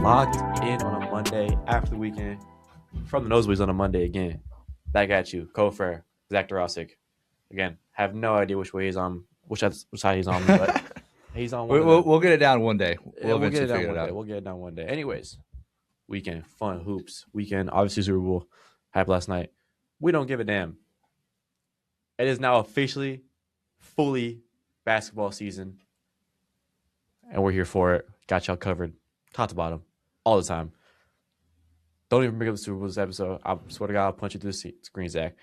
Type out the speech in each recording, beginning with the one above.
Locked in on a Monday after the weekend from the nosebleeds on a Monday again. Back at you, Kofer, Zach Dorosic. Again, have no idea which way he's on, which side he's on, but he's on one of them. We'll get it down one day. Yeah, We'll get it eventually down figure one it day. out. We'll get it down one day. Anyways, weekend, fun, hoops. Weekend, obviously Super Bowl happened last night. We don't give a damn. It is now officially, fully basketball season, and we're here for it. Got y'all covered, top to bottom, all the time. Don't even bring up the Super Bowl this episode. I swear to God, I'll punch you through the screen, Zach.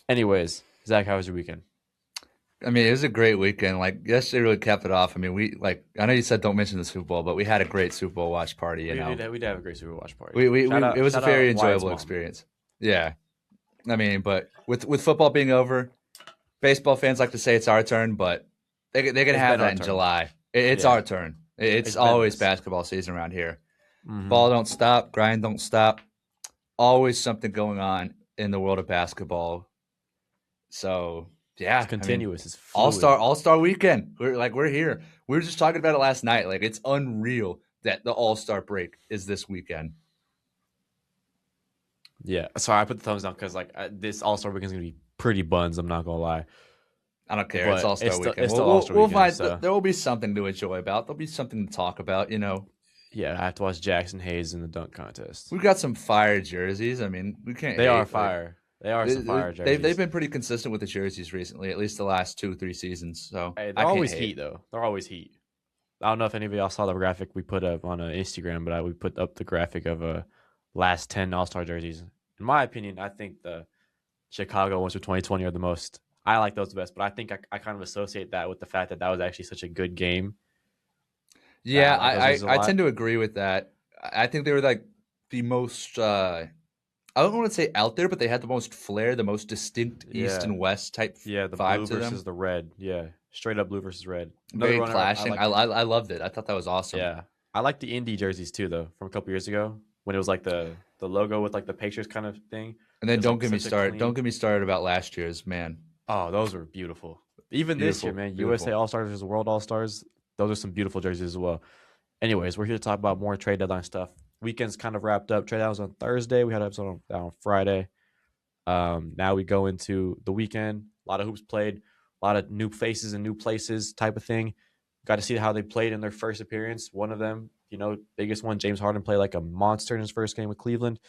Anyways, Zach, how was your weekend? I mean, it was a great weekend. Like yesterday really capped it off. I mean, I know you said don't mention the Super Bowl, but we had a great Super Bowl watch party. We did have a great Super Bowl watch party. It was a very enjoyable experience. Yeah, I mean, but with football being over, baseball fans like to say it's our turn, but they're gonna have that in July. It's our turn. It's always basketball season around here. Mm-hmm. Ball don't stop, grind don't stop. Always something going on in the world of basketball. So yeah, it's continuous. It's All-Star weekend. We're here. We were just talking about it last night. Like it's unreal that the All-Star break is this weekend. Yeah, sorry, I put the thumbs down because this All-Star weekend is gonna be pretty buns. I'm not gonna lie. I don't care. It's All-Star weekend. It's still All-Star weekend. We'll find there will be something to enjoy about. There'll be something to talk about. You know. Yeah, I have to watch Jackson Hayes in the dunk contest. We've got some fire jerseys. I mean, we can't. They are fire. They are some fire jerseys. They've been pretty consistent with the jerseys recently, at least the last 2-3 seasons. So hey, they're always heat, though. They're always heat. I don't know if any of y'all saw the graphic we put up on Instagram, but we put up the graphic of last 10 All-Star jerseys. In my opinion, I think the Chicago ones for 2020 are the most. I like those the best, but I think I kind of associate that with the fact that was actually such a good game. Yeah, I tend to agree with that. I think they were like the most. I don't want to say out there, but they had the most flair, the most distinct East and West type. Yeah, the vibe blue to versus them. the red. Yeah, straight up blue versus red. Very clashing. I loved it. I thought that was awesome. Yeah, I like the indie jerseys too, though, from a couple years ago when it was like the logo with like the pictures kind of thing. And then don't get me started. Don't get me started about last year's, man. Oh, those were beautiful. Even this year, man. Beautiful. USA All-Stars versus World All-Stars. Those are some beautiful jerseys as well. Anyways, we're here to talk about more trade deadline stuff. Weekend's kind of wrapped up. Trade deadline was on Thursday. We had an episode on Friday. Now we go into the weekend. A lot of hoops played. A lot of new faces and new places type of thing. Got to see how they played in their first appearance. One of them, biggest one, James Harden, played like a monster in his first game with Cleveland.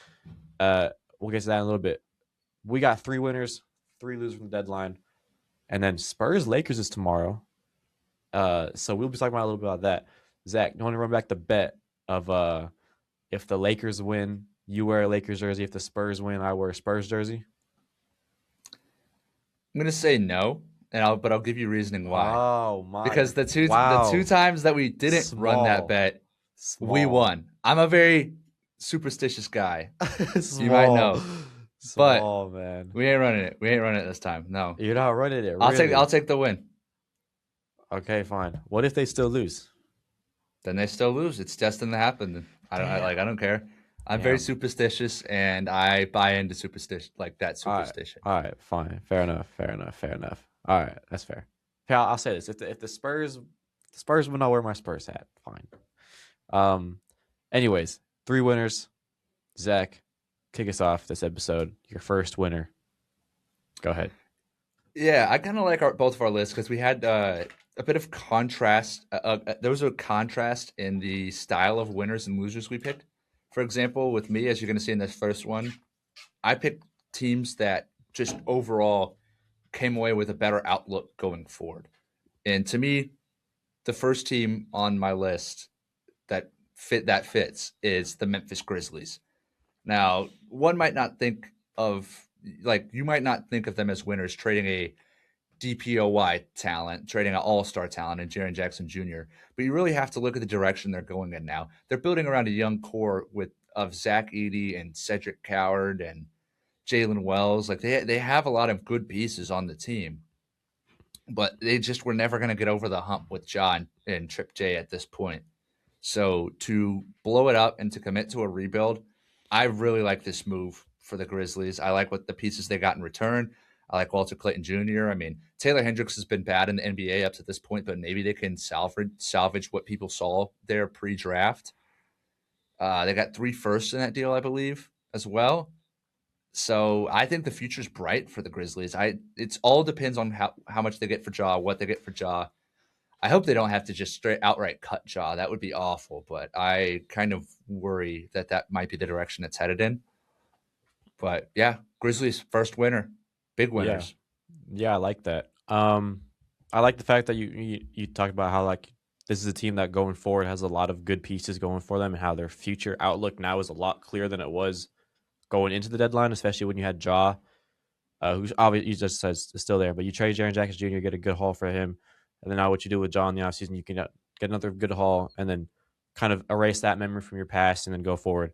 We'll get to that in a little bit. We got 3 winners, 3 losers from the deadline. And then Spurs-Lakers is tomorrow. So we'll be talking about a little bit about that. Zach, you want to run back the bet of if the Lakers win, you wear a Lakers jersey. If the Spurs win, I wear a Spurs jersey? I'm going to say no, but I'll give you reasoning why. Oh, my. Because the two times that we didn't run that bet, we won. I'm a very superstitious guy. You might know. Small, man. We ain't running it. We ain't running it this time. No. You're not running it. Really? I'll take the win. Okay, fine. What if they still lose? Then they still lose. It's destined to happen. I don't care. I'm very superstitious, and I buy into superstition, like that superstition. All right, fine. Fair enough. All right, that's fair. Okay, I'll say this: if the Spurs will not wear my Spurs hat, fine. Anyways, 3 winners. Zach, kick us off this episode. Your first winner. Go ahead. Yeah, I kind of like both of our lists because we had a bit of contrast. There was a contrast in the style of winners and losers we picked. For example, with me, as you're going to see in this first one, I picked teams that just overall came away with a better outlook going forward. And to me, the first team on my list that fits is the Memphis Grizzlies. Now, one might not think of you might not think of them as winners trading a DPOY talent, trading an all-star talent in Jaren Jackson Jr. But you really have to look at the direction they're going in now. They're building around a young core of Zach Edey and Cedric Coward and Jalen Wells. Like they have a lot of good pieces on the team, but they just were never going to get over the hump with John and Trip J at this point. So to blow it up and to commit to a rebuild, I really like this move for the Grizzlies. I like what the pieces they got in return. I like Walter Clayton Jr. I mean, Taylor Hendricks has been bad in the NBA up to this point, but maybe they can salvage what people saw there pre-draft. They got 3 firsts in that deal, I believe, as well. So I think the future's bright for the Grizzlies. It's all depends on how much they get for Ja, what they get for Ja. I hope they don't have to just straight outright cut Ja. That would be awful. But I kind of worry that that might be the direction it's headed in. But yeah, Grizzlies first winner, big Yeah, winners. yeah, I like that. I like the fact that you talked about how like this is a team that going forward has a lot of good pieces going for them, and how their future outlook now is a lot clearer than it was going into the deadline, especially when you had Ja, who's obviously you just says is still there, but you trade Jaren Jackson Jr., get a good haul for him, and then now what you do with Ja in the offseason, you can get another good haul, and then kind of erase that memory from your past and then go forward.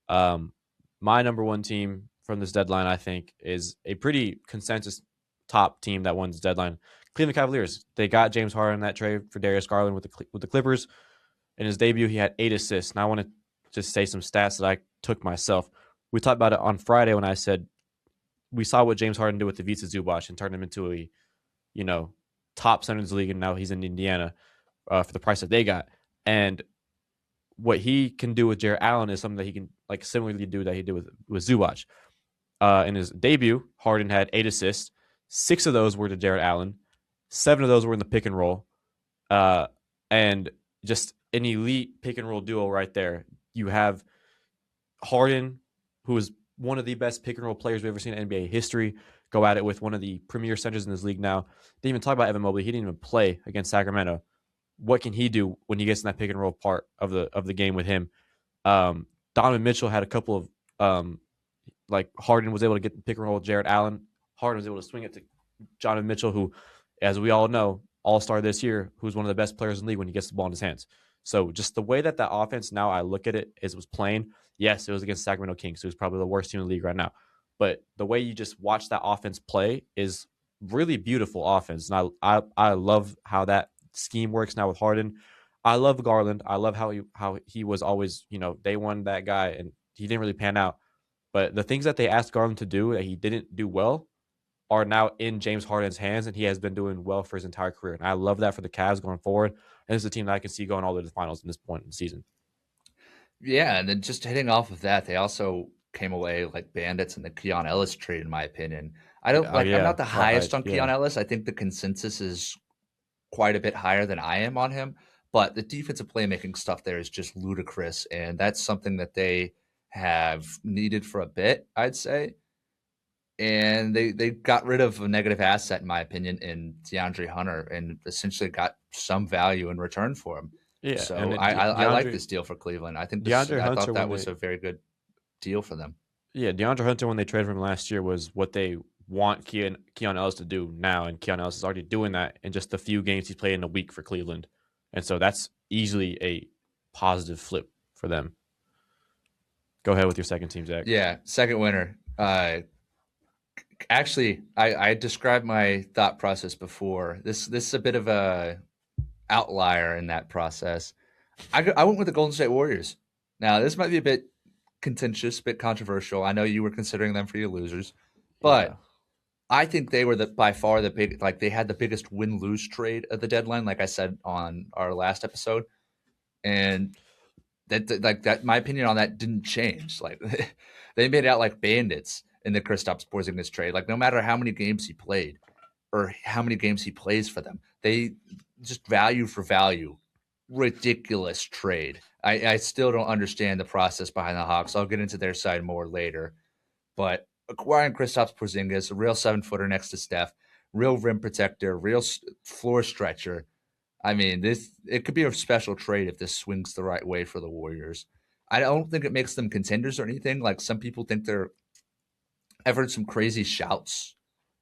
Um, my number one team from this deadline, I think, is a pretty consensus top team that won this deadline. Cleveland Cavaliers. They got James Harden in that trade for Darius Garland with the Clippers. In his debut, he had 8 assists. Now I want to just say some stats that I took myself. We talked about it on Friday when I said we saw what James Harden did with the Vita Zubac and turned him into a, you know, top center in the league, and now he's in Indiana for the price that they got. And what he can do with Jarrett Allen is something that he can like similarly do that he did with Zubac. In his debut, Harden had 8 assists. 6 of those were to Jarrett Allen. 7 of those were in the pick and roll. And just an elite pick and roll duo right there. You have Harden, who is one of the best pick and roll players we've ever seen in NBA history, go at it with one of the premier centers in this league now. Didn't even talk about Evan Mobley. He didn't even play against Sacramento. What can he do when he gets in that pick and roll part of the game with him? Donovan Mitchell had a couple of like Harden was able to get the pick and roll with Jarrett Allen. Harden was able to swing it to Donovan Mitchell, who, as we all know, all-star this year, who's one of the best players in the league when he gets the ball in his hands. So just the way that offense, now I look at it, is was playing. Yes, it was against Sacramento Kings, who's probably the worst team in the league right now. But the way you just watch that offense play is really beautiful offense. And I love how that scheme works now with Harden. I love Garland. I love how he was always, day one that guy, and he didn't really pan out. But the things that they asked Garland to do that he didn't do well are now in James Harden's hands, and he has been doing well for his entire career. And I love that for the Cavs going forward. And this is a team that I can see going all the way to the finals in this point in the season. Yeah, and then just hitting off of that, they also came away like bandits in the Keon Ellis trade, in my opinion. I don't Oh like. I'm yeah, not the highest on yeah, Keon Ellis. I think the consensus is quite a bit higher than I am on him. But the defensive playmaking stuff there is just ludicrous, and that's something that they have needed for a bit, I'd say. And they got rid of a negative asset, in my opinion, in DeAndre Hunter, and essentially got some value in return for him. yeah. So And I like this deal for Cleveland. DeAndre I Hunter thought that when was a very good deal for them. DeAndre Hunter when they traded for him last year was what they want Keon Ellis to do now, and Keon Ellis is already doing that in just the few games he's played in a week for Cleveland, and so that's easily a positive flip for them. Go ahead with your second team, Zach. Yeah, second winner. Actually, I described my thought process before. This is a bit of a outlier in that process. I went with the Golden State Warriors. Now, this might be a bit contentious, a bit controversial. I know you were considering them for your losers, Yeah, but I think they were by far the big, like they had the biggest win lose trade at the deadline, like I said on our last episode, and that my opinion on that didn't change. Like they made it out like bandits in the Kristaps Porzingis trade. Like no matter how many games he played or how many games he plays for them, they just value for value, ridiculous trade. I still don't understand the process behind the Hawks. I'll get into their side more later, but acquiring Kristaps Porzingis, a real 7-footer next to Steph, real rim protector, real floor stretcher. I mean, it could be a special trade if this swings the right way for the Warriors. I don't think it makes them contenders or anything. Like some people think they're. I've heard some crazy shouts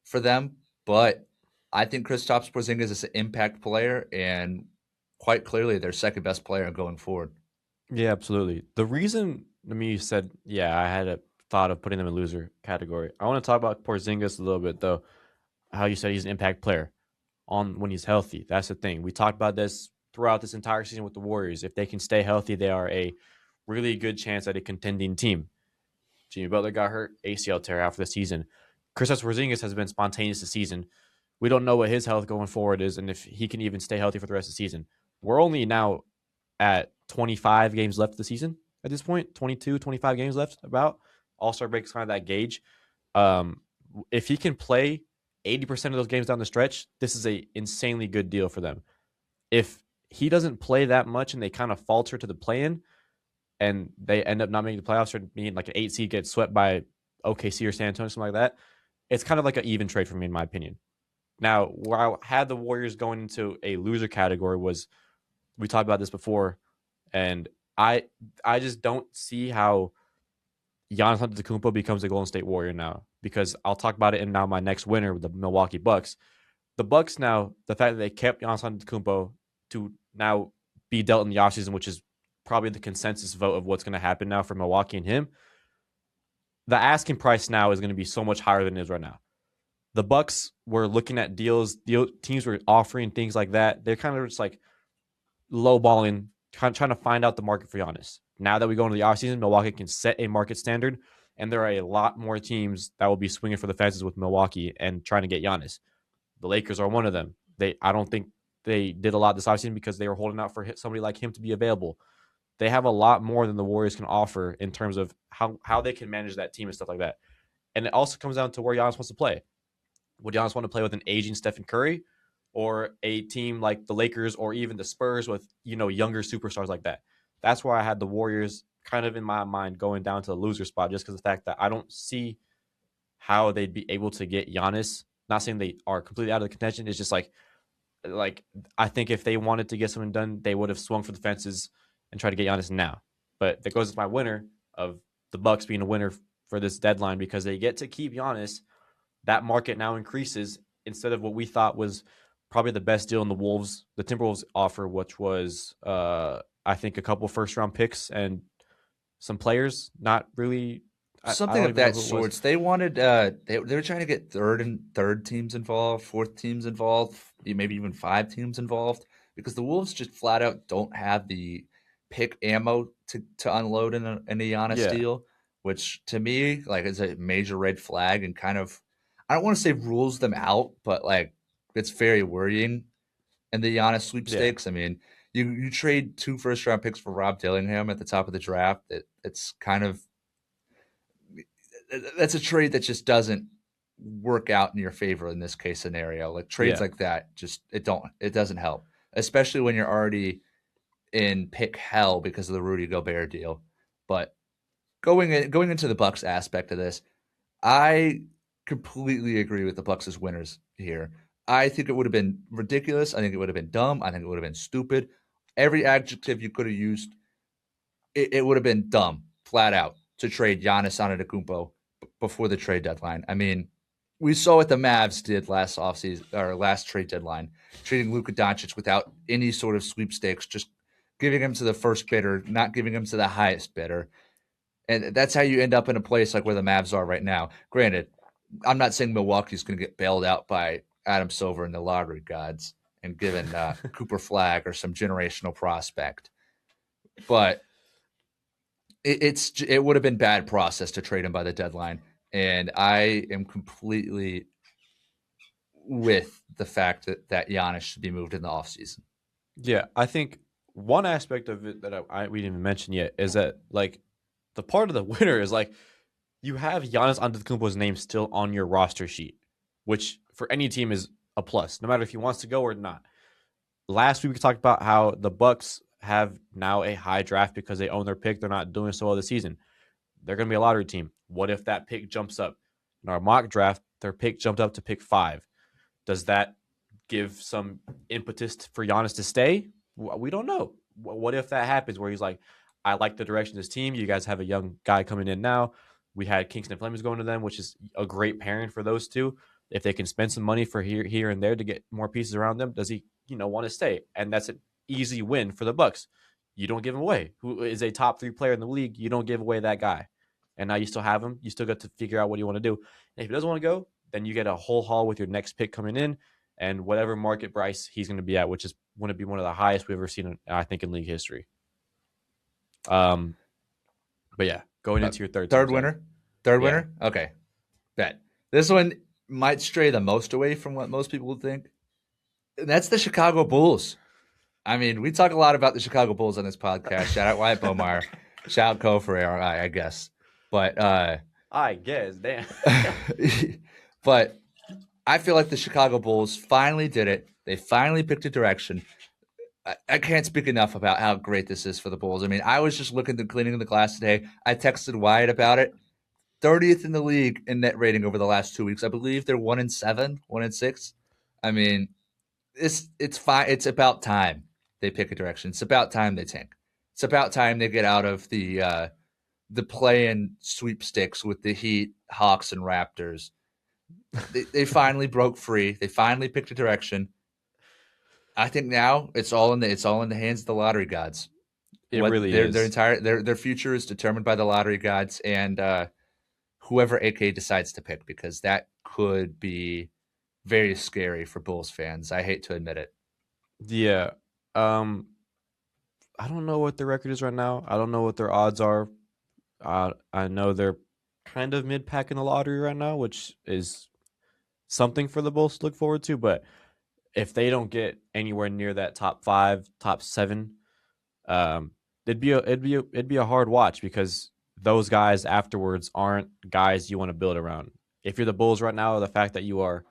for them, but I think Kristaps Porzingis is an impact player and quite clearly their second best player going forward. yeah, absolutely. The reason you said, yeah, I had a thought of putting them in loser category. I want to talk about Porzingis a little bit though. How you said he's an impact player on when he's healthy. That's the thing. We talked about this throughout this entire season with the Warriors. If they can stay healthy, they are a really good chance at a contending team. Jimmy Butler got hurt, ACL tear out for the season. Kristaps Porzingis has been spontaneous this season. We don't know what his health going forward is and if he can even stay healthy for the rest of the season. We're only now at 25 games left of the season at this point, 22, 25 games left about. All-Star break is kind of that gauge. If he can play 80% of those games down the stretch, this is a insanely good deal for them. If he doesn't play that much and they kind of falter to the play-in and they end up not making the playoffs or being like an 8 seed gets swept by OKC or San Antonio, something like that, it's kind of like an even trade for me, in my opinion. Now, where I had the Warriors going into a loser category was, we talked about this before, and I just don't see how Giannis Antetokounmpo becomes a Golden State Warrior now, because I'll talk about it in now my next winner with the Milwaukee Bucks. The Bucks now, the fact that they kept Giannis Antetokounmpo to now be dealt in the offseason, which is probably the consensus vote of what's going to happen now for Milwaukee and him, the asking price now is going to be so much higher than it is right now. The Bucks were looking at deals, teams were offering things like that. They're kind of just like lowballing, trying to find out the market for Giannis. Now that we go into the offseason, Milwaukee can set a market standard, and there are a lot more teams that will be swinging for the fences with Milwaukee and trying to get Giannis. The Lakers are one of them. I don't think they did a lot this offseason because they were holding out for somebody like him to be available. They have a lot more than the Warriors can offer in terms of how they can manage that team and stuff like that. And it also comes down to where Giannis wants to play. Would Giannis want to play with an aging Stephen Curry or a team like the Lakers or even the Spurs with, younger superstars like that? That's why I had the Warriors kind of in my mind going down to the loser spot, just because of the fact that I don't see how they'd be able to get Giannis. Not saying they are completely out of the contention. It's just like I think if they wanted to get something done, they would have swung for the fences and tried to get Giannis now. But that goes with my winner of the Bucks being a winner for this deadline, because they get to keep Giannis. That market now increases instead of what we thought was probably the best deal in the Timberwolves offer, which was I think a couple first-round picks and some players. Not really something of that sort. They wanted they were trying to get third teams involved, fourth teams involved, maybe even 5 teams involved, because the Wolves just flat out don't have the pick ammo to unload in a Giannis deal, which to me is a major red flag and kind of, I don't want to say rules them out, but it's very worrying in the Giannis sweepstakes. Yeah. I mean, you trade 2 first-round picks for Rob Dillingham at the top of the draft. It's kind of, that's a trade that just doesn't work out in your favor in this case scenario. Trades like that, just it doesn't help, especially when you're already in pick hell because of the Rudy Gobert deal. But going into the Bucks aspect of this, I completely agree with the Bucks as winners here. I think it would have been ridiculous. I think it would have been dumb. I think it would have been stupid. Every adjective you could have used, it would have been dumb, flat out, to trade Giannis Antetokounmpo before the trade deadline. I mean, we saw what the Mavs did last offseason or last trade deadline, trading Luka Doncic without any sort of sweepstakes, just giving him to the first bidder, not giving him to the highest bidder. And that's how you end up in a place like where the Mavs are right now. Granted, I'm not saying Milwaukee's going to get bailed out by Adam Silver and the lottery gods and given Cooper Flagg or some generational prospect, but it would have been bad process to trade him by the deadline. And I am completely with the fact that Giannis should be moved in the offseason. Yeah, I think one aspect of it that we didn't even mention yet is that the part of the winner is you have Giannis Antetokounmpo's name still on your roster sheet, which for any team is a plus, no matter if he wants to go or not. Last week we talked about how the Bucks have now a high draft because they own their pick. They're not doing so well this season. They're going to be a lottery team. What if that pick jumps up? In our mock draft, their pick jumped up to pick 5. Does that give some impetus for Giannis to stay? We don't know. What if that happens where he's like, I like the direction of this team. You guys have a young guy coming in now. We had Kingston and Flemings going to them, which is a great pairing for those two. If they can spend some money for here and there to get more pieces around them, does he want to stay? And that's an easy win for the Bucks. You don't give him away. Who is a top 3 player in the league? You don't give away that guy. And now you still have him. You still got to figure out what you want to do. And if he doesn't want to go, then you get a whole haul with your next pick coming in and whatever market price he's going to be at, which is going to be one of the highest we've ever seen, I think, in league history. But yeah, going into your third winner. Third winner? Okay. Bet. This one might stray the most away from what most people would think. And that's the Chicago Bulls. I mean, we talk a lot about the Chicago Bulls on this podcast. Shout out Wyatt Beaumire. Shout Ko for ARI, I guess. But I guess, damn. but I feel like the Chicago Bulls finally did it. They finally picked a direction. I can't speak enough about how great this is for the Bulls. I mean, I was just looking at cleaning the glass today. I texted Wyatt about it. 30th in the league in net rating over the last 2 weeks. I believe they're 1-7, 1-6. I mean, it's fine. It's about time they pick a direction. It's about time they tank. It's about time they get out of the play-in sweepstakes with the Heat, Hawks, and Raptors. They finally broke free. They finally picked a direction. I think now it's all in the hands of the lottery gods. It really is. Their future is determined by the lottery gods and whoever AK decides to pick, because that could be very scary for Bulls fans. I hate to admit it. Yeah. I don't know what their record is right now. I don't know what their odds are. I know they're kind of mid-pack in the lottery right now, which is something for the Bulls to look forward to. But if they don't get anywhere near that top 5, top 7, it'd be a hard watch, because those guys afterwards aren't guys you want to build around. If you're the Bulls right now, the fact that you are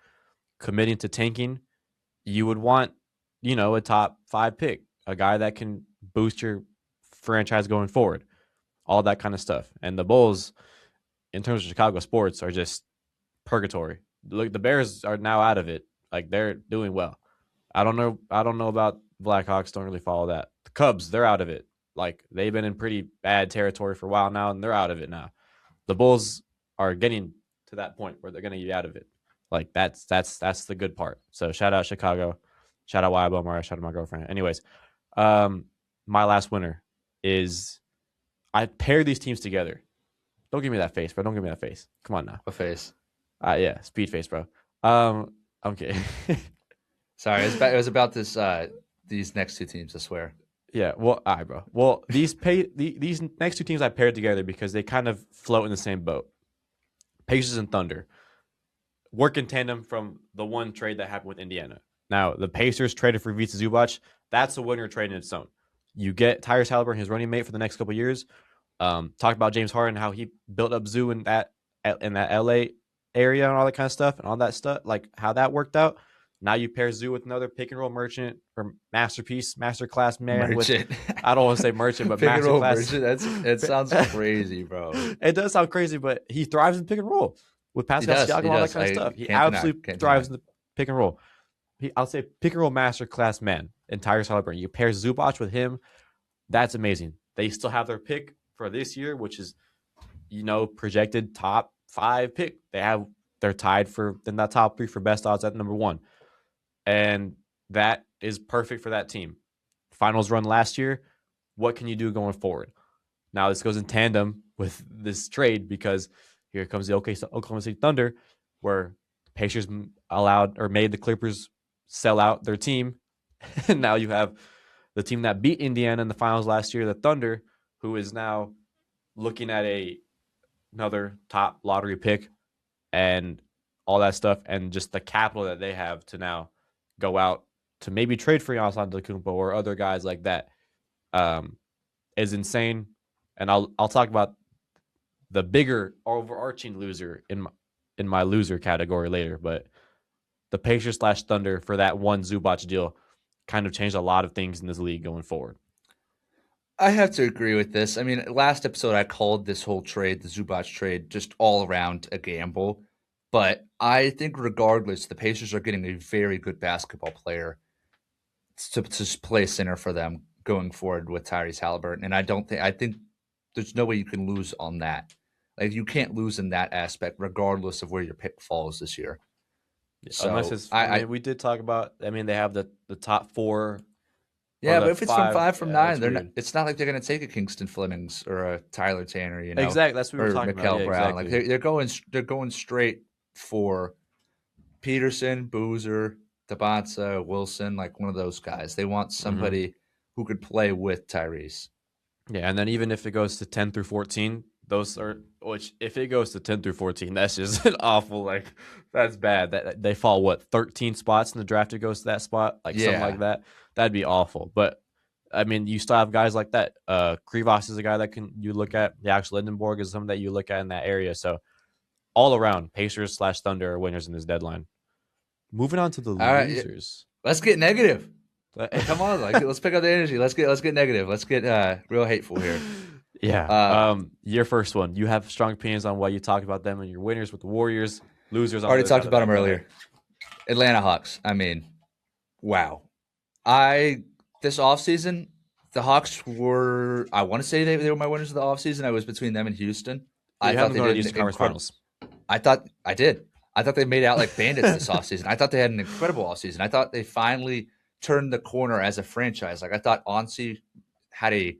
committing to tanking, you would want, a top 5 pick, a guy that can boost your franchise going forward, all that kind of stuff. And the Bulls, in terms of Chicago sports, are just purgatory. Look, the Bears are now out of it. Like, they're doing well. I don't know about Blackhawks. Don't really follow that. The Cubs, they're out of it. Like, they've been in pretty bad territory for a while now, and they're out of it now. The Bulls are getting to that point where they're going to get out of it. Like, that's the good part. So shout out Chicago, shout out Wyatt Bomar, shout out my girlfriend. Anyways, my last winner is, I paired these teams together. Don't give me that face, bro. Don't give me that face. Come on now. What face? Yeah, speed face, bro. I'm kidding. Sorry, it was about this. These next 2 teams, I swear. Yeah, well, all right, bro. Well, these next 2 teams I paired together because they kind of float in the same boat. Pacers and Thunder work in tandem from the one trade that happened with Indiana. Now, the Pacers traded for Ivica Zubac. That's a winner trade in its own. You get Tyrese Haliburton, his running mate for the next couple of years. Talk about James Harden, how he built up Zoo in that LA area and all that kind of stuff, and all that stuff, like how that worked out. Now you pair Zoo with another pick and roll merchant or masterclass man. Merchant. I don't want to say merchant, but pick and roll merchant. It sounds crazy, bro. It does sound crazy, but he thrives in pick and roll with Pascal Siakam and all that kind of stuff. He absolutely thrives in the pick and roll. I'll say pick and roll masterclass man in Tyrese Haliburton. You pair Zubac with him, that's amazing. They still have their pick for this year, which is, projected top 5 pick. They're tied for in that top 3 for best odds at number 1. And that is perfect for that team. Finals run last year. What can you do going forward? Now this goes in tandem with this trade, because here comes the Oklahoma City Thunder, where Pacers made the Clippers sell out their team. And now you have the team that beat Indiana in the finals last year, the Thunder, who is now looking at another top lottery pick and all that stuff, and just the capital that they have to now go out to maybe trade for Giannis Antetokounmpo or other guys like that, is insane. And I'll talk about the bigger overarching loser in my loser category later, but the Pacers / Thunder for that one Zubac deal kind of changed a lot of things in this league going forward. I have to agree with this. I mean, last episode I called this whole trade, the Zubac trade, just all around a gamble. But I think regardless, the Pacers are getting a very good basketball player to play center for them going forward with Tyrese Haliburton. And I think there's no way you can lose on that. Like, you can't lose in that aspect regardless of where your pick falls this year. So unless it's, we did talk about, they have the top 4. Yeah, but if it's from 5 from 9, it's not like they're going to take a Kingston Flemings or a Tyler Tanner, Exactly, that's what we were talking about. Mikael Brown. Exactly. Like they're going straight for Peterson, Boozer, Tabanza, Wilson, like one of those guys. They want somebody who could play with Tyrese. Yeah, and then even if it goes to 10 through 14, if it goes to 10 through 14, that's just an awful, that's bad. That they fall 13 spots in the draft, it goes to that spot, something like that. That'd be awful. But I mean, you still have guys like that. Krivas is a guy that you look at. The actual Lindenborg is something that you look at in that area. So all around, Pacers/Thunder are winners in this deadline. Moving on to the All right, losers. let's get negative. Come on, let's pick up the energy. Let's get negative. Let's get real hateful here. Yeah. Your first one. You have strong opinions on why you talked about them and your winners with the Warriors, losers. Already talked about them earlier. Atlanta Hawks. I mean, wow. This offseason, the Hawks were. I want to say they were my winners of the offseason. I was between them and Houston. I thought they did Eastern Conference Finals. I did. I thought they made out like bandits this offseason. I thought they had an incredible offseason. I thought they finally turned the corner as a franchise. Like I thought Onsi had a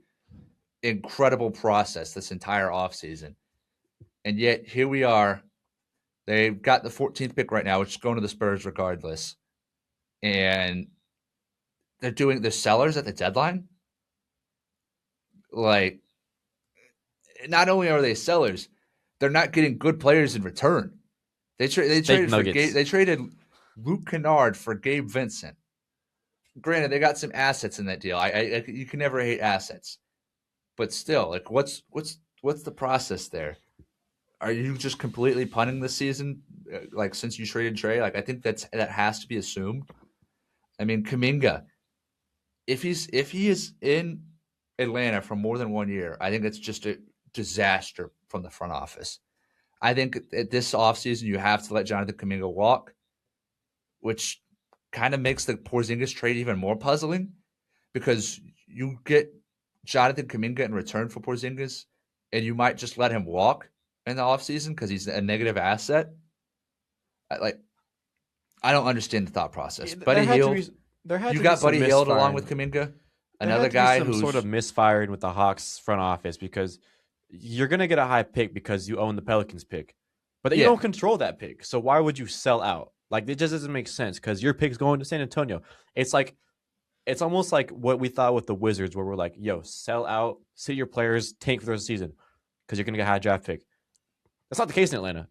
incredible process this entire offseason. And yet here we are. They've got the 14th pick right now, which is going to the Spurs regardless. And they're sellers at the deadline. Like, not only are they sellers, they're not getting good players in return. They traded Luke Kennard for Gabe Vincent. Granted, they got some assets in that deal. You can never hate assets, but still, like, what's the process there? Are you just completely punting the season, like since you traded Trey? Like, I think that has to be assumed. I mean, Kuminga, if he is in Atlanta for more than 1 year, I think it's just a disaster from the front office. I think at this offseason, you have to let Jonathan Kuminga walk, which kind of makes the Porzingis trade even more puzzling because you get Jonathan Kuminga in return for Porzingis, and you might just let him walk in the offseason because he's a negative asset. I don't understand the thought process. Buddy Hield, you got Buddy Hield along with Kuminga, another guy who's sort of misfiring with the Hawks front office because you're going to get a high pick because you own the Pelicans pick, but you don't control that pick. So why would you sell out? Like, it just doesn't make sense because your pick's going to San Antonio. It's almost like what we thought with the Wizards, where we're like, yo, sell out, sit your players, tank for the season because you're going to get a high draft pick. That's not the case in Atlanta.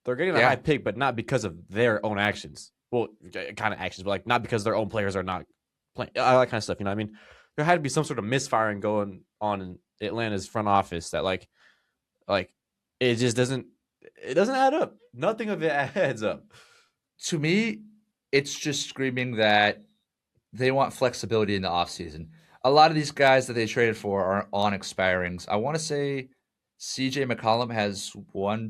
They're getting a high pick, but not because of their own actions. Well, kind of actions, but like not because their own players are not playing. All that kind of stuff. You know what I mean? There had to be some sort of misfiring going on in Atlanta's front office that like it just doesn't add up. Nothing of it adds up. To me, it's just screaming that they want flexibility in the offseason. A lot of these guys that they traded for are on expirings. I want to say CJ McCollum has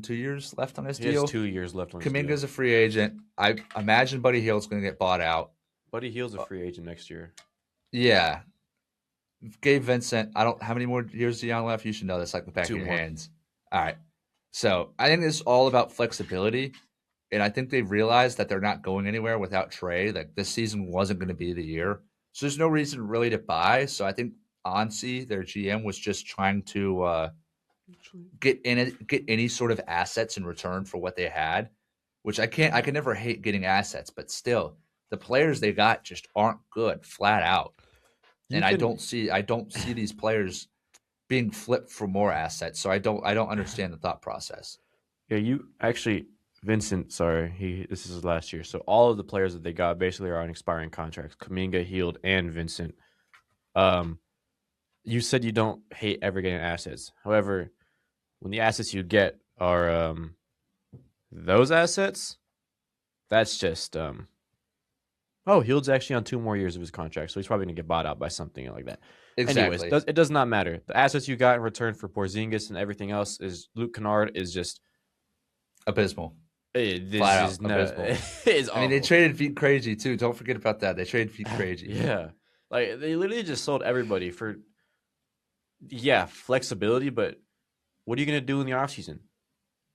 2 years left on his deal. He has 2 years left on his deal. Kuminga's a free agent. I imagine Buddy Hield's going to get bought out. Buddy Hield's a free agent next year. Yeah. Gabe Vincent, how many more years do you have left? You should know this like the back of your hands. All right. So I think it's all about flexibility. And I think they realized that they're not going anywhere without Trey. Like this season wasn't going to be the year. So there's no reason really to buy. So I think Onsi, their GM, was just trying to get any sort of assets in return for what they had, which I can never hate getting assets, but still the players they got just aren't good flat out. I don't see these players being flipped for more assets. So I don't understand the thought process. Yeah, Vincent, sorry, this is his last year. So all of the players that they got basically are on expiring contracts. Kuminga, Hield, and Vincent. You said you don't hate ever getting assets. However, when the assets you get are those assets, that's just Hield's actually on 2 more years of his contract, so he's probably gonna get bought out by something like that. Exactly. Anyways, it does not matter. The assets you got in return for Porzingis and everything else is Luke Kennard is just abysmal. Abysmal. I mean, they traded Feet Crazy too. Don't forget about that. They traded Feet Crazy. Yeah, like they literally just sold everybody for flexibility. But what are you gonna do in the offseason?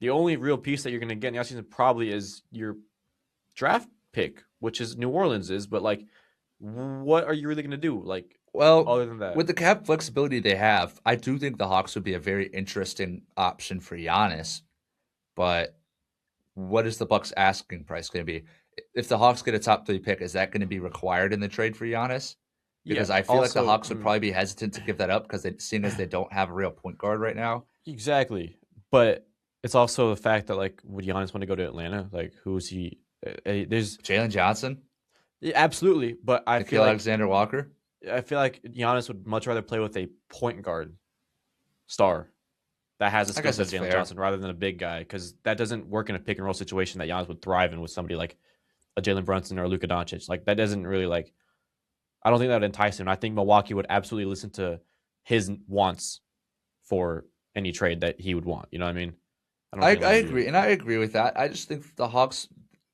The only real piece that you're gonna get in the offseason probably is your draft pick, which is New Orleans is. But like, what are you really gonna do? Like, well, other than that, with the cap flexibility they have, I do think the Hawks would be a very interesting option for Giannis. But what is the Bucks' asking price going to be? If the Hawks get a top 3 pick, is that going to be required in the trade for Giannis? Because I feel like the Hawks would probably be hesitant to give that up because seeing as they don't have a real point guard right now. Exactly. But it's also the fact that, like, would Giannis want to go to Atlanta? Like, who is he? There's Jalen Johnson. Yeah, absolutely. But I feel like Alexander Walker. I feel like Giannis would much rather play with a point guard star that has a I skill guess set of that's Jalen fair. Johnson rather than a big guy, because that doesn't work in a pick and roll situation that Giannis would thrive in with somebody like a Jalen Brunson or a Luka Doncic. Like that doesn't really like. I don't think that would entice him. I think Milwaukee would absolutely listen to his wants for any trade that he would want. You know what I mean? I don't I think Atlanta would do agree, and I agree with that. I just think the Hawks.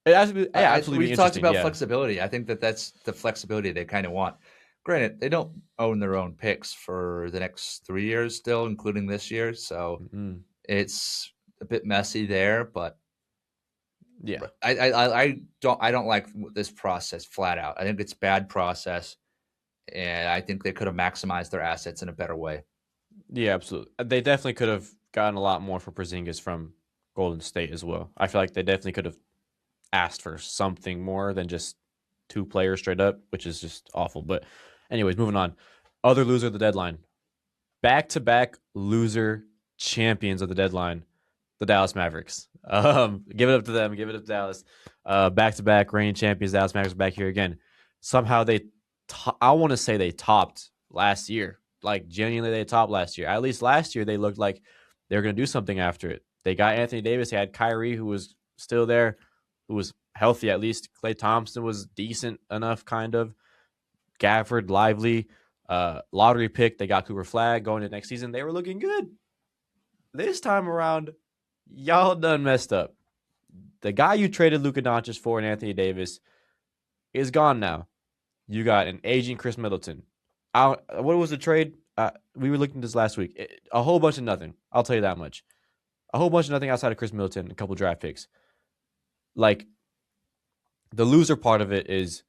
it. Yeah, absolutely be We've talked interesting. about Yeah. flexibility. I think that's the flexibility they kind of want. Granted, they don't own their own picks for the next 3 years still, including this year, so Mm-hmm. it's a bit messy there. But Yeah. I don't like this process flat out. I think it's bad process, and I think they could have maximized their assets in a better way. Yeah, absolutely. They definitely could have gotten a lot more for Porzingis from Golden State as well. I feel like they definitely could have asked for something more than just two players straight up, which is just awful. But anyways, moving on. Other loser of the deadline. Back to back loser champions of the deadline, the Dallas Mavericks. Give it up to them. Give it up to Dallas. Back to back reigning champions. Dallas Mavericks are back here again. Somehow I want to say they topped last year. Like genuinely, they topped last year. At least last year, they looked like they were going to do something after it. They got Anthony Davis. They had Kyrie, who was still there, who was healthy at least. Klay Thompson was decent enough, kind of. Gafford, Lively, lottery pick. They got Cooper Flag going into next season. They were looking good. This time around, y'all done messed up. The guy you traded Luka Doncic for and Anthony Davis is gone now. You got an aging Chris Middleton. What was the trade? We were looking at this last week. A whole bunch of nothing. I'll tell you that much. A whole bunch of nothing outside of Chris Middleton, a couple draft picks. Like, the loser part of it is,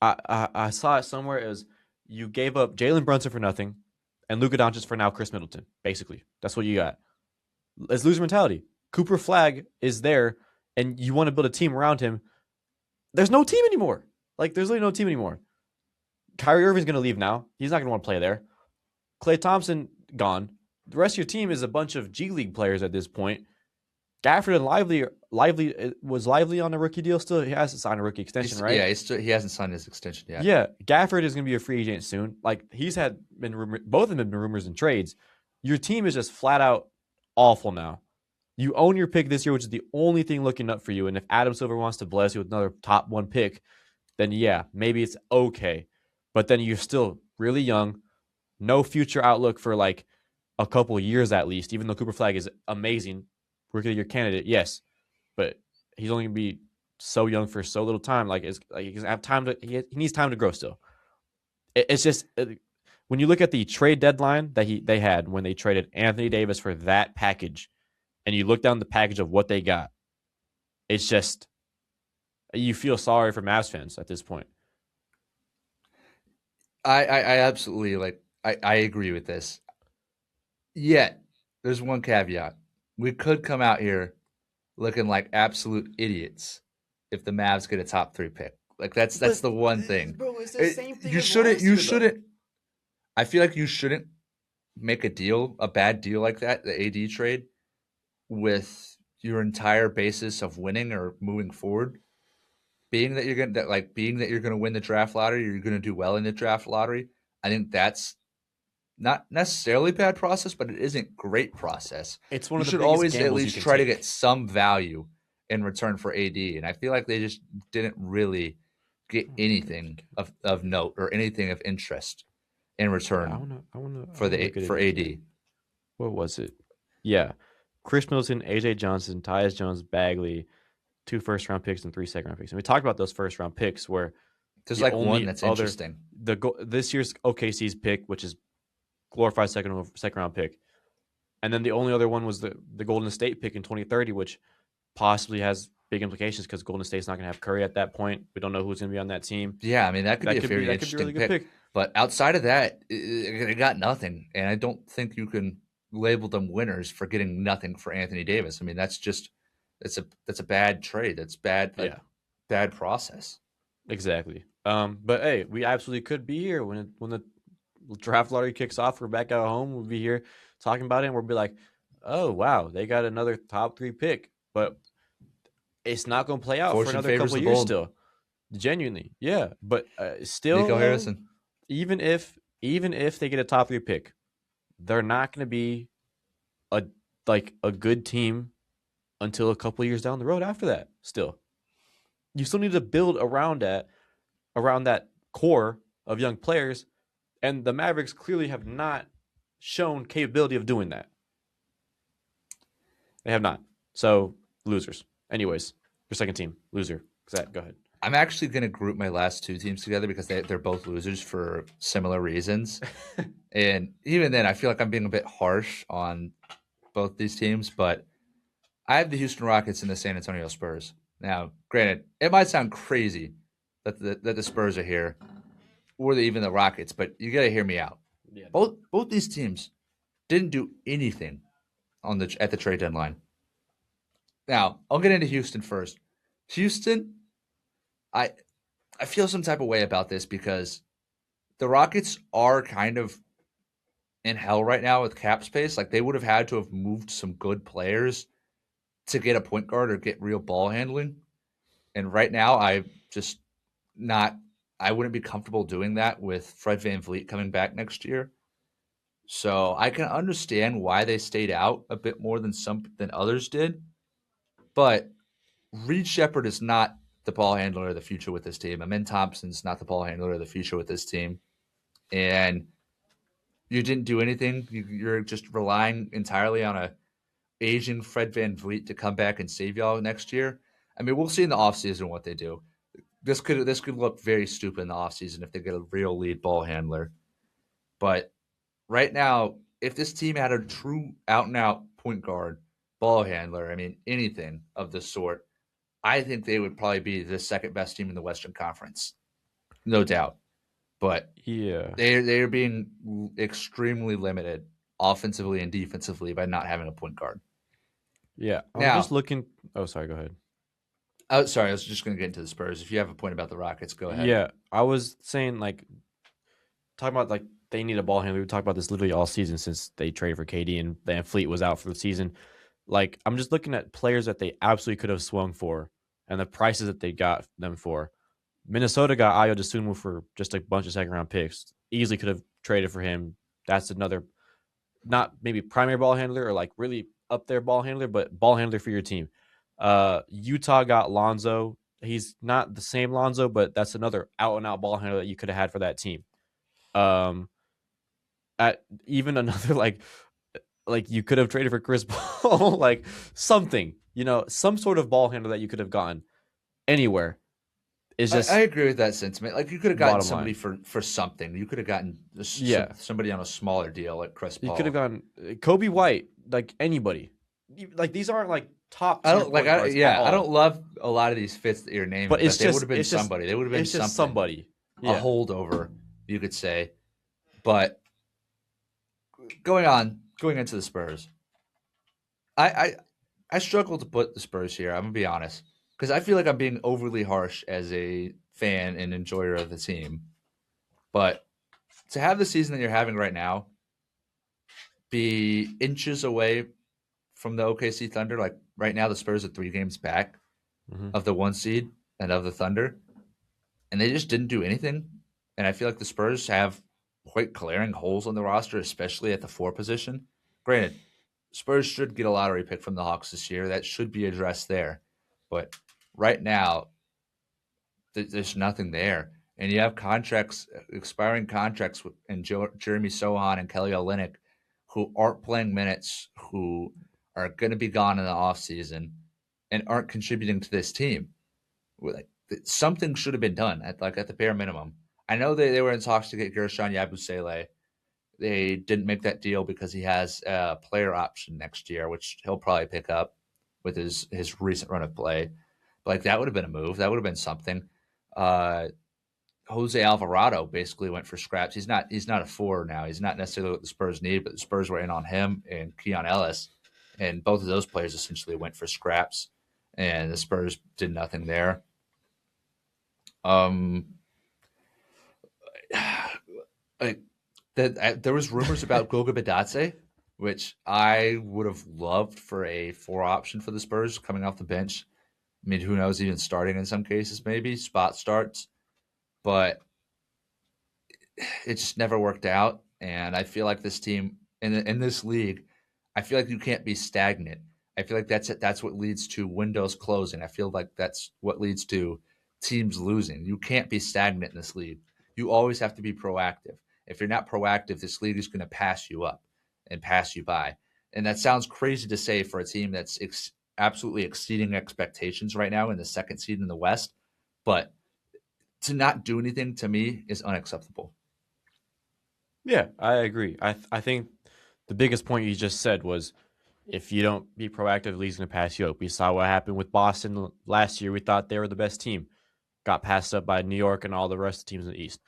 I saw it somewhere. It was you gave up Jalen Brunson for nothing and Luka Doncic for now Chris Middleton. Basically, that's what you got. It's loser mentality. Cooper Flag is there, and you want to build a team around him. There's no team anymore. Like, there's literally no team anymore. Kyrie Irving's going to leave now. He's not going to want to play there. Klay Thompson, gone. The rest of your team is a bunch of G League players at this point. Gafford and Lively was Lively on a rookie deal still? He hasn't signed a rookie extension, right? Yeah, he hasn't signed his extension yet. Yeah, Gafford is going to be a free agent soon. Like, both of them have been rumors and trades. Your team is just flat out awful now. You own your pick this year, which is the only thing looking up for you. And if Adam Silver wants to bless you with another top one pick, then yeah, maybe it's okay. But then you're still really young, no future outlook for like a couple years at least, even though Cooper Flag is amazing, rookie of the year candidate, yes. But he's only going to be so young for so little time. Like, he's gonna have time to, he needs time to grow still. It's just, when you look at the trade deadline that they had when they traded Anthony Davis for that package, and you look down the package of what they got, it's just, you feel sorry for Mavs fans at this point. I absolutely I agree with this. Yet, there's one caveat. We could come out here looking like absolute idiots if the Mavs get a top 3 pick. Like that's the one thing. Bro, it's the same thing. You shouldn't. I feel like you shouldn't make a bad deal like that, the AD trade, with your entire basis of winning or moving forward. Being that you're gonna win the draft lottery, you're gonna do well in the draft lottery. I think that's not necessarily bad process, but it isn't great process. It's one You of the should biggest always at gambles you least can try to take. get some value in return for AD, and I feel like they just didn't really get anything of note or anything of interest in return I wanna for AD. What was it? Yeah. Chris Middleton, AJ Johnson, Tyus Jones, Bagley, 2 first-round picks and 3 second-round picks. And we talked about those first-round picks where There's the like only one that's other- interesting. This year's OKC's pick, which is glorified second-round pick. And then the only other one was the Golden State pick in 2030, which possibly has big implications because Golden State's not going to have Curry at that point. We don't know who's going to be on that team. Yeah, I mean that could be a very that interesting could be a really good pick. But outside of that, it got nothing, and I don't think you can label them winners for getting nothing for Anthony Davis. I mean that's a bad trade. That's bad. Bad process. Exactly. But hey, we absolutely could be here when the draft lottery kicks off. We're back at home. We'll be here talking about it, and we'll be like, "Oh wow, they got another top 3 pick." But it's not going to play out Fortune for another favors couple of the years bold. still. Genuinely, yeah. But still, Nico Harrison. even if they get a top 3 pick, they're not going to be a a good team until a couple years down the road after that. Still, you still need to build around that core of young players, and the Mavericks clearly have not shown capability of doing that. They have not. So losers. Anyways, your second team, loser. Zach, go ahead. I'm actually going to group my last two teams together because they're both losers for similar reasons. And even then, I feel like I'm being a bit harsh on both these teams, but I have the Houston Rockets and the San Antonio Spurs. Now, granted, it might sound crazy that the Spurs are here, or even the Rockets, but you got to hear me out. Yeah. Both these teams didn't do anything at the trade deadline. Now, I'll get into Houston first. Houston, I feel some type of way about this because the Rockets are kind of in hell right now with cap space. Like they would have had to have moved some good players to get a point guard or get real ball handling. And right now, I wouldn't be comfortable doing that with Fred VanVleet coming back next year. So I can understand why they stayed out a bit more than others did. But Reed Shepherd is not the ball handler of the future with this team. Amin Thompson's not the ball handler of the future with this team. And you didn't do anything. You're just relying entirely on a aging Fred VanVleet to come back and save y'all next year. I mean, we'll see in the offseason what they do. This could look very stupid in the offseason if they get a real lead ball handler. But right now, if this team had a true out-and-out point guard, ball handler, I mean, anything of the sort, I think they would probably be the second best team in the Western Conference. No doubt. But yeah, they're being extremely limited offensively and defensively by not having a point guard. Yeah. I'm just looking. Oh, sorry. Go ahead. Oh, sorry. I was just going to get into the Spurs. If you have a point about the Rockets, go ahead. Yeah. I was saying, talking about, they need a ball handler. We talked about this literally all season since they traded for KD and Van Fleet was out for the season. I'm just looking at players that they absolutely could have swung for and the prices that they got them for. Minnesota got Ayo Dosunmu for just a bunch of second-round picks. Easily could have traded for him. That's another, not maybe primary ball handler or really up there ball handler, but ball handler for your team. Utah got Lonzo. He's not the same Lonzo, but that's another out-and-out ball handler that you could have had for that team. At even another you could have traded for Chris Paul, something, some sort of ball handler that you could have gotten anywhere. Is just I agree with that sentiment. You could have gotten somebody for something. You could have gotten somebody on a smaller deal like Chris Paul. You could have gotten Kobe White, anybody. These aren't top. I don't love a lot of these fits that you're naming, but they would have been somebody. They would have been somebody. Yeah. A holdover, you could say. But going into the Spurs, I struggle to put the Spurs here. I'm gonna be honest. Because I feel like I'm being overly harsh as a fan and enjoyer of the team. But to have the season that you're having right now be inches away from the OKC Thunder, right now the Spurs are 3 games back of the 1 seed and of the Thunder, and they just didn't do anything. And I feel like the Spurs have quite glaring holes on the roster, especially at the 4 position. Granted, Spurs should get a lottery pick from the Hawks this year. That should be addressed there. But right now, there's nothing there. And you have expiring contracts in Jeremy Sohan and Kelly Olynyk who aren't playing minutes, who are going to be gone in the offseason and aren't contributing to this team. Something should have been done at the bare minimum. I know they were in talks to get Gershon Yabusele. They didn't make that deal because he has a player option next year, which he'll probably pick up with his recent run of play. But that would have been a move. That would have been something. Jose Alvarado basically went for scraps. He's not a 4 now. He's not necessarily what the Spurs need, but the Spurs were in on him and Keon Ellis. And both of those players essentially went for scraps. And the Spurs did nothing there. There was rumors about Goga Bitadze, which I would have loved for a 4 option for the Spurs coming off the bench. I mean, who knows, even starting in some cases, maybe spot starts. But it just never worked out. And I feel like this team in this league, I feel like you can't be stagnant. I feel like that's it. That's what leads to windows closing. I feel like that's what leads to teams losing. You can't be stagnant in this league. You always have to be proactive. If you're not proactive, this league is going to pass you up and pass you by. And that sounds crazy to say for a team that's absolutely exceeding expectations right now in the second seed in the West, but to not do anything to me is unacceptable. Yeah, I agree. I think the biggest point you just said was if you don't be proactive, the league's going to pass you up. We saw what happened with Boston last year. We thought they were the best team, got passed up by New York and all the rest of the teams in the East.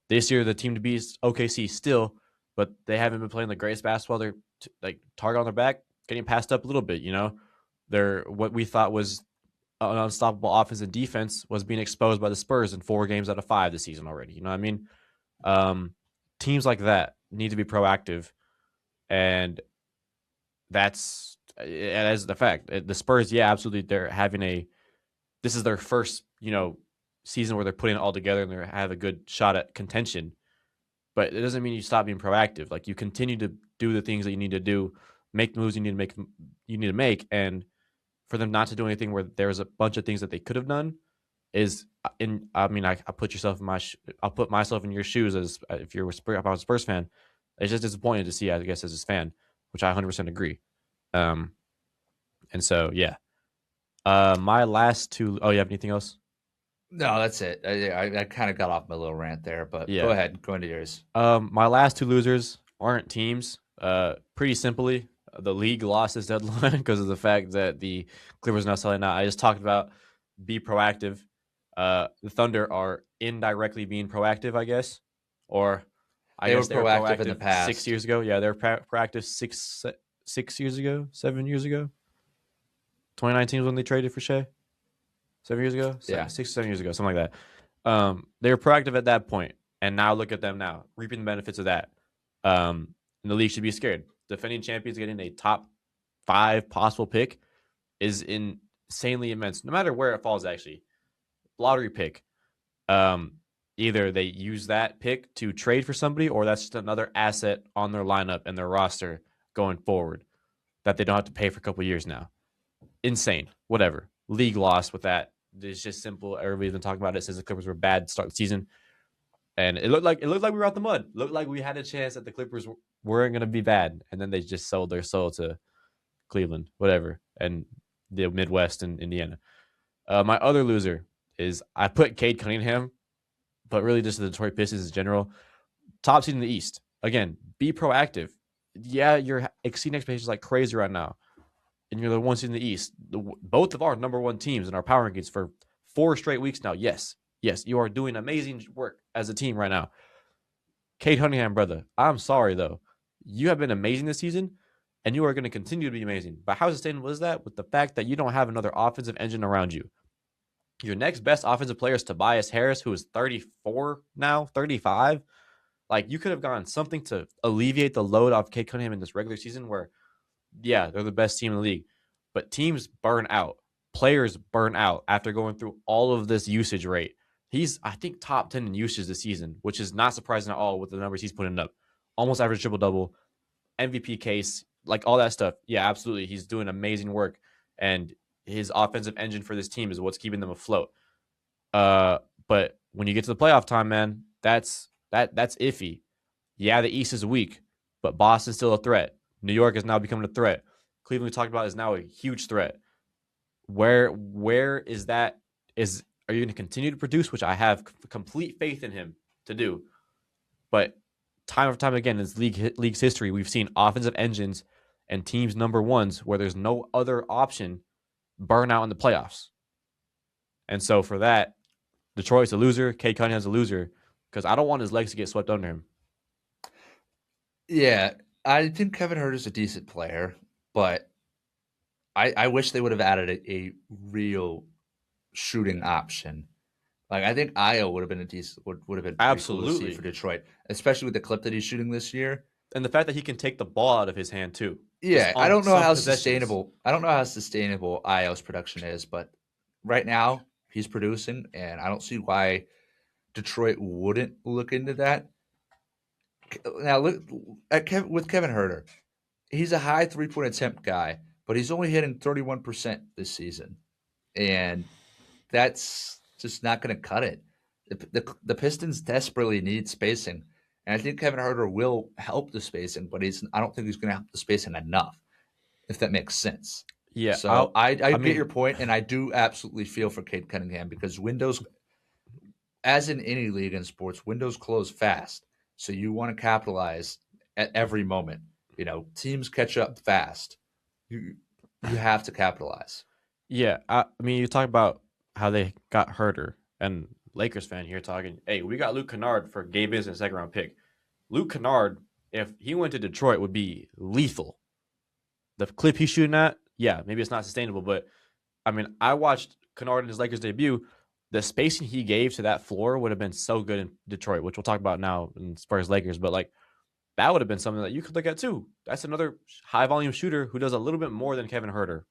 This year, the team to beat is OKC still, but they haven't been playing the greatest basketball. They're like target on their back, getting passed up a little bit. You know, they're what we thought was an unstoppable offense and defense was being exposed by the Spurs in 4 games out of 5 this season already. You know what I mean? Um, Teams like that need to be proactive, and that's the fact. The Spurs, yeah, absolutely, they're having this is their first season where they're putting it all together and they have a good shot at contention. But it doesn't mean you stop being proactive. Like you continue to do the things that you need to do, make the moves you need to make, and for them not to do anything where there's a bunch of things that they could have done is in. I mean, I put yourself in I'll put myself in your shoes as if you're if I was a Spurs fan. It's just disappointing to see, I guess, as a fan, which I 100% agree. And so yeah. My last two. Oh, you have anything else? No, that's it. I kind of got off my little rant there, but Yeah. go ahead. Go into yours. My last two losers aren't teams. Pretty simply, the league lost its deadline because of the fact that the Clippers are not selling out. I just talked about be proactive. The Thunder are indirectly being proactive, I guess, or they were proactive in the past 6 years ago. Yeah, they're proactive 6 years ago, 7 years ago. 2019 was when they traded for Shea. 7 years ago, yeah, 6 or 7 years ago, something like that. They were proactive at that point, and now look at them now, reaping the benefits of that. And the league should be scared. Defending champions getting a top 5 possible pick is insanely immense, no matter where it falls. Actually, lottery pick. Either they use that pick to trade for somebody, or that's just another asset on their lineup and their roster going forward that they don't have to pay for a couple of years now. Insane. Whatever. League loss with that. It's just simple. Everybody's been talking about it since the Clippers were bad to start the season, and it looked like we were out the mud. It looked like we had a chance that the Clippers weren't going to be bad, and then they just sold their soul to Cleveland, whatever, and the Midwest and Indiana. My other loser is I put Cade Cunningham, but really just the Detroit Pistons in general. Top seed in the East. Again, be proactive. Yeah, you're exceeding expectations like crazy right now, and you're the one seed in the East. Both of our number one teams in our power rankings for 4 straight weeks now. Yes, you are doing amazing work as a team right now. Cade Cunningham, brother, I'm sorry, though. You have been amazing this season, and you are going to continue to be amazing. But how sustainable is that with the fact that you don't have another offensive engine around you? Your next best offensive player is Tobias Harris, who is 34 now, 35. Like, you could have gotten something to alleviate the load off Cade Cunningham in this regular season where, yeah, they're the best team in the league. But teams burn out. Players burn out after going through all of this usage rate. He's, I think, top 10 in usage this season, which is not surprising at all with the numbers he's putting up. Almost average triple-double, MVP case, like all that stuff. Yeah, absolutely. He's doing amazing work. And his offensive engine for this team is what's keeping them afloat. But when you get to the playoff time, man, that's iffy. Yeah, the East is weak, but Boston's still a threat. New York is now becoming a threat. Cleveland, we talked about, is now a huge threat. Where is that? Are you going to continue to produce, which I have complete faith in him to do? But time after time again in this league's history, we've seen offensive engines and teams number ones where there's no other option burn out in the playoffs. And so for that, Detroit's a loser. Cade Cunningham's a loser because I don't want his legs to get swept under him. Yeah, I think Kevin Huerter's a decent player, but I wish they would have added a real shooting option. Like I think Io would have been would have been absolutely cool for Detroit, especially with the clip that he's shooting this year, and the fact that he can take the ball out of his hand too. Yeah, I don't know how sustainable. I don't know how sustainable Io's production is, but right now he's producing, and I don't see why Detroit wouldn't look into that. Now look with Kevin Herter. He's a high 3-point attempt guy, but he's only hitting 31% this season, and that's just not going to cut it. The Pistons desperately need spacing, and I think Kevin Herter will help the spacing, but I don't think he's going to help the spacing enough, if that makes sense. Yeah, So I I get mean, your point, and I do absolutely feel for Cade Cunningham because windows, as in any league in sports, windows close fast. So you want to capitalize at every moment. Teams catch up fast. You have to capitalize. yeah, I mean, you talk about how they got Herter, and Lakers fan here talking, hey, we got Luke Kennard for Gabe Vincent, second round pick. Luke Kennard, if he went to Detroit, would be lethal. The clip he's shooting at, yeah, maybe it's not sustainable, but I mean, I watched Kennard in his Lakers debut. The spacing he gave to that floor would have been so good in Detroit, which we'll talk about now in Spurs Lakers. But like that would have been something that you could look at too. That's another high volume shooter who does a little bit more than Kevin Herter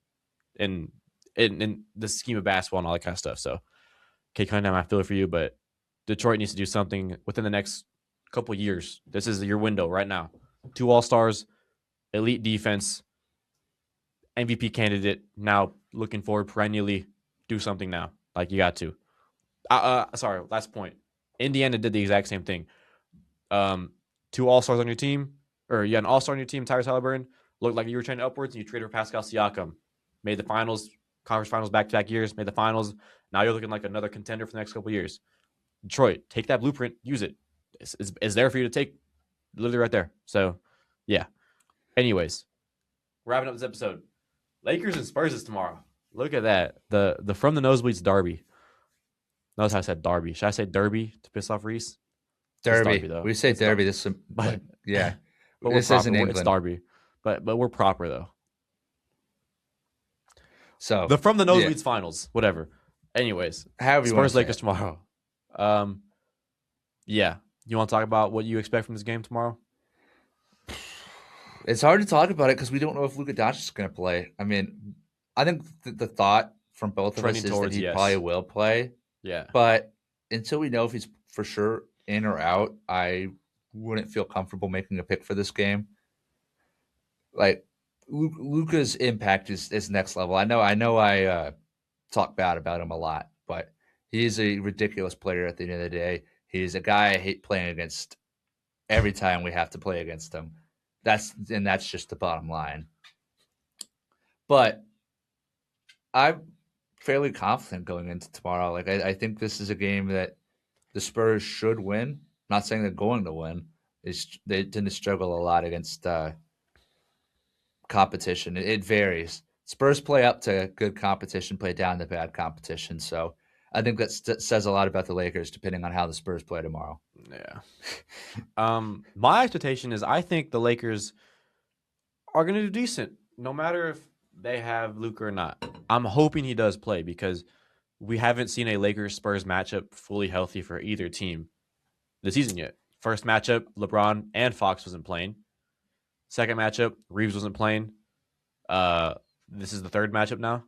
in the scheme of basketball and all that kind of stuff. So, okay, Cunningham, I feel it for you, but Detroit needs to do something within the next couple years. This is your window right now. 2 All-Stars, elite defense, MVP candidate. Now looking forward perennially. Do something now. Like you got to. Sorry, last point. Indiana did the exact same thing. 2 All-Stars on your team, or you had an All-Star on your team, Tyrese Halliburton, looked like you were trending upwards, and you traded for Pascal Siakam. Made the finals, conference finals back-to-back years, made the finals. Now you're looking like another contender for the next couple of years. Detroit, take that blueprint, use it. It's there for you to take, literally right there. So, yeah. Anyways, wrapping up this episode. Lakers and Spurs is tomorrow. Look at that. The From the Nosebleeds Derby. Notice how I said Derby. Should I say Derby to piss off Reese? Derby. We say Derby. This is yeah. But this isn't England. It's Derby. But we're proper though. So the From the Nosebleeds finals, whatever. Anyways, Spurs Lakers tomorrow. Yeah. You want to talk about what you expect from this game tomorrow? It's hard to talk about it because we don't know if Luka Doncic is going to play. I mean, I think the thought from both of us is that he probably will play. Yeah. But until we know if he's for sure in or out, I wouldn't feel comfortable making a pick for this game. Like Luka's impact is next level. I know I talk bad about him a lot, but he's a ridiculous player at the end of the day. He's a guy I hate playing against every time we have to play against him. That's just the bottom line. But I'm fairly confident going into tomorrow. Like I think this is a game that the Spurs should win. I'm not saying they're going to win. They tend to struggle a lot against competition. It varies. Spurs play up to good competition, play down to bad competition. So I think that says a lot about the Lakers, depending on how the Spurs play tomorrow. Yeah. My expectation is I think the Lakers are going to do decent, no matter if they have Luka or not. I'm hoping he does play because we haven't seen a Lakers-Spurs matchup fully healthy for either team this season yet. First matchup, LeBron and Fox wasn't playing. Second matchup, Reeves wasn't playing. This is the third matchup now?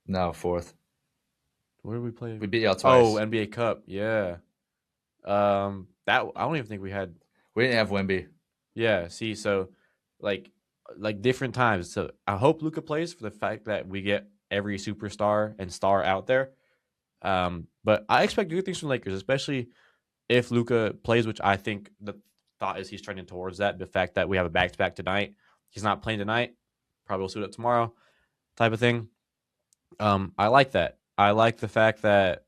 No, fourth. Where did we play? We beat y'all twice. Oh, NBA Cup, yeah. That I don't even think we had. We didn't have Wemby. Yeah, see, so like different times. So I hope Luka plays for the fact that we get every superstar and star out there. But I expect good things from Lakers, especially if Luka plays, which I think the thought is he's trending towards that. The fact that we have a back-to-back tonight, he's not playing tonight, probably will suit up tomorrow, type of thing. I like that. I like the fact that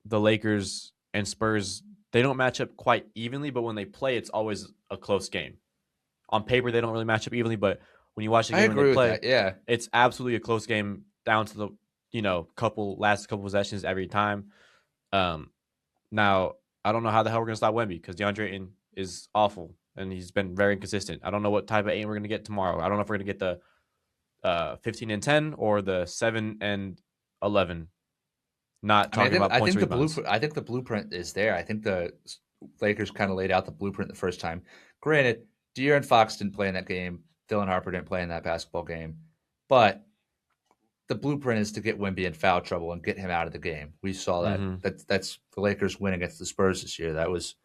the Lakers and Spurs, they don't match up quite evenly, but when they play, it's always a close game. On paper, they don't really match up evenly, but when you watch the game when they play, yeah, it's absolutely a close game down to the last couple possessions every time. Now I don't know how the hell we're gonna stop Wemby because DeAndre Ayton is awful and he's been very inconsistent. I don't know what type of Ayton we're gonna get tomorrow. I don't know if we're gonna get the 15 and 10 or the 7 and 11. Not talking about points. I think the blueprint is there. I think the Lakers kind of laid out the blueprint the first time. Granted, De'Aaron Fox didn't play in that game. Dylan Harper didn't play in that basketball game. But the blueprint is to get Wemby in foul trouble and get him out of the game. We saw that. Mm-hmm. That's the Lakers win against the Spurs this year. That was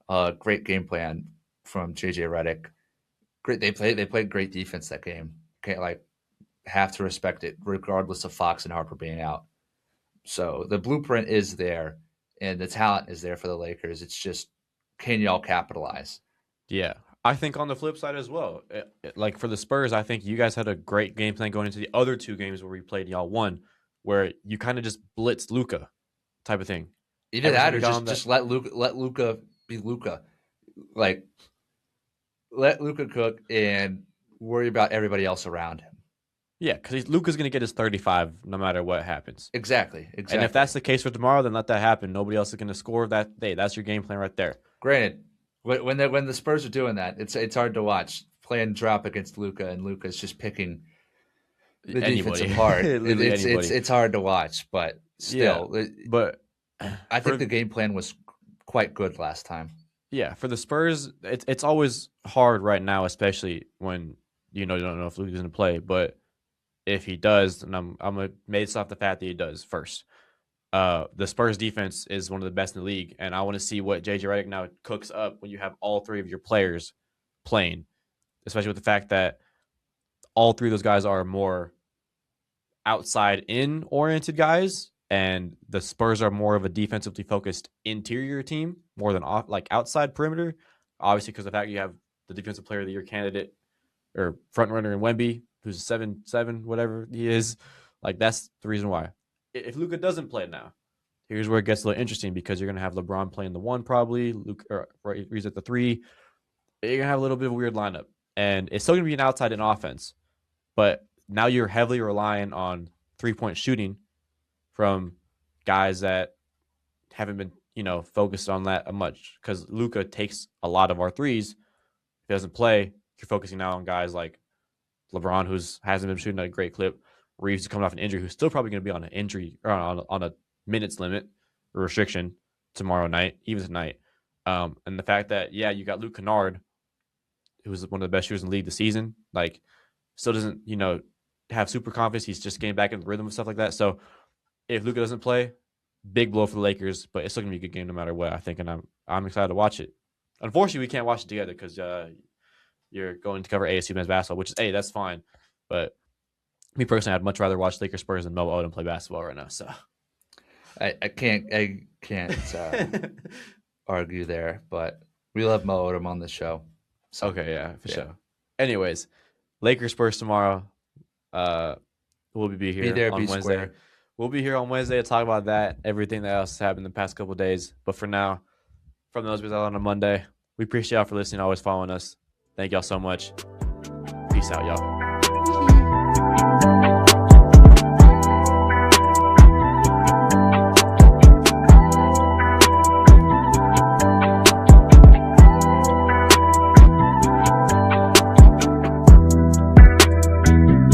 a great game plan from JJ Redick. Great, they played great defense that game. Can't have to respect it, regardless of Fox and Harper being out. So the blueprint is there, and the talent is there for the Lakers. It's just, can y'all capitalize? Yeah. I think on the flip side as well, like for the Spurs, I think you guys had a great game plan going into the other 2 games where we played y'all won, where you kind of just blitzed Luka type of thing. Either that or just let Luka be Luka. Like, let Luka cook and worry about everybody else around him. Yeah, because Luka's going to get his 35 no matter what happens. Exactly. And if that's the case for tomorrow, then let that happen. Nobody else is going to score that day. That's your game plan right there. Granted, when the Spurs are doing that, it's hard to watch, playing drop against Luka, and Luka's just picking the defense apart. It's hard to watch, but still. Yeah, but I think the game plan was quite good last time. Yeah, for the Spurs, it's always hard right now, especially when you don't know if Luka's going to play. But if he does, and I'm gonna base off the fact that he does first. The Spurs defense is one of the best in the league, and I want to see what JJ Redick now cooks up when you have all 3 of your players playing, especially with the fact that all 3 of those guys are more outside-in oriented guys, and the Spurs are more of a defensively focused interior team more than outside perimeter. Obviously, because of the fact you have the defensive player of the year candidate or front runner in Wemby, who's 7'7", whatever he is. Like, that's the reason why. If Luka doesn't play now, here's where it gets a little interesting, because you're going to have LeBron playing the 1 probably, he's at the 3. You're going to have a little bit of a weird lineup. And it's still going to be an outside-in offense, but now you're heavily relying on 3-point shooting from guys that haven't been, focused on that much, because Luka takes a lot of our threes. If he doesn't play, you're focusing now on guys like LeBron, who's hasn't been shooting at a great clip. Reeves is coming off an injury, who's still probably going to be on an injury or on a minutes limit or restriction tomorrow night, even tonight. And the fact that, you got Luke Kennard, who was one of the best shooters in the league this season, like, still doesn't, have super confidence. He's just getting back in the rhythm and stuff like that. So if Luka doesn't play, big blow for the Lakers, but it's still going to be a good game no matter what, I think, and I'm excited to watch it. Unfortunately, we can't watch it together because you're going to cover ASU men's basketball, which is, hey, that's fine. But me personally, I'd much rather watch Lakers Spurs than Mo Odom play basketball right now. So I can't argue there, but we love Mo Odom on the show. So, okay, yeah, for sure. Anyways, Lakers Spurs tomorrow. We'll be here on Wednesday. Square. We'll be here on Wednesday to talk about that, everything that else has happened in the past couple of days. But for now, from those of us out on a Monday, we appreciate y'all for listening, always following us. Thank y'all so much. Peace out, y'all.